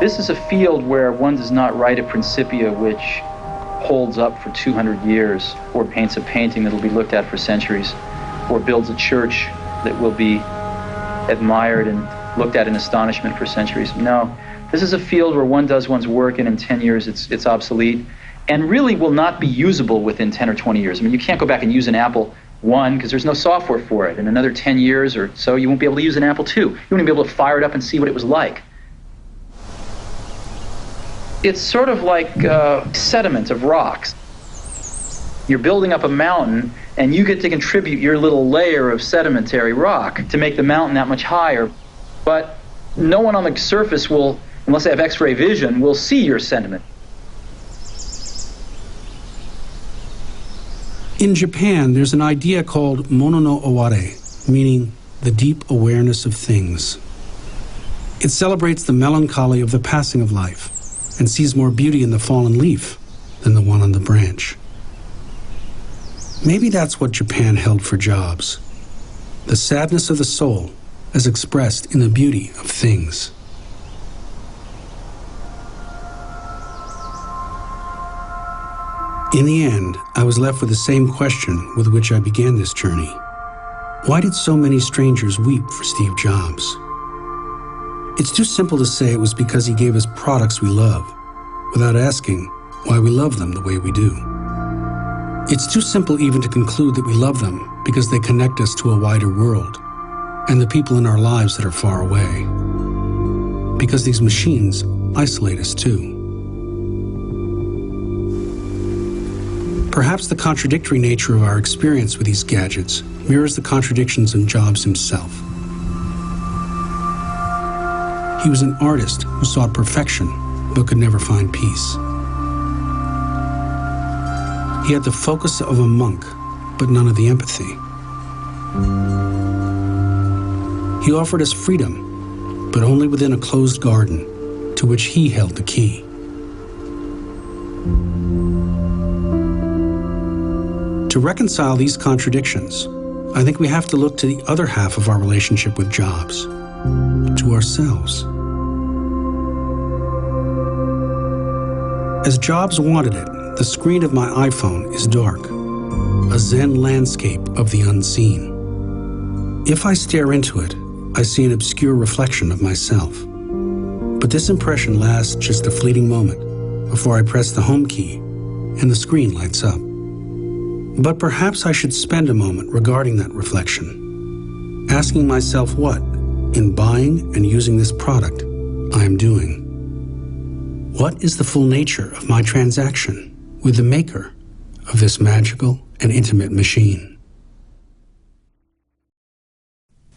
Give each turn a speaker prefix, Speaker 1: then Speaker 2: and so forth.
Speaker 1: This is a field where one does not write a Principia which holds up for 200 years, or paints a painting that will be looked at for centuries, or builds a church that will be admired and looked at in astonishment for centuries. No, this is a field where one does one's work and in 10 years it's obsolete and really will not be usable within 10 or 20 years. I mean, you can't go back and use an Apple I because there's no software for it. In another 10 years or so, you won't be able to use an Apple II. You won't be able to fire it up and see what it was like. It's sort of like sediment of rocks. You're building up a mountain, and you get to contribute your little layer of sedimentary rock to make the mountain that much higher. But no one on the surface will, unless they have X-ray vision, will see your sediment.
Speaker 2: In Japan, there's an idea called mono no oware, meaning the deep awareness of things. It celebrates the melancholy of the passing of life and sees more beauty in the fallen leaf than the one on the branch. Maybe that's what Japan held for Jobs, the sadness of the soul as expressed in the beauty of things. In the end, I was left with the same question with which I began this journey. Why did so many strangers weep for Steve Jobs? It's too simple to say it was because he gave us products we love, without asking why we love them the way we do. It's too simple even to conclude that we love them because they connect us to a wider world and the people in our lives that are far away. Because these machines isolate us too. Perhaps the contradictory nature of our experience with these gadgets mirrors the contradictions in Jobs himself. He was an artist who sought perfection but could never find peace. He had the focus of a monk, but none of the empathy. He offered us freedom, but only within a closed garden to which he held the key. To reconcile these contradictions, I think we have to look to the other half of our relationship with Jobs, to ourselves. As Jobs wanted it, the screen of my iPhone is dark, a Zen landscape of the unseen. If I stare into it, I see an obscure reflection of myself. But this impression lasts just a fleeting moment before I press the home key and the screen lights up. But perhaps I should spend a moment regarding that reflection, asking myself what, in buying and using this product, I am doing. What is the full nature of my transaction with the maker of this magical and intimate machine?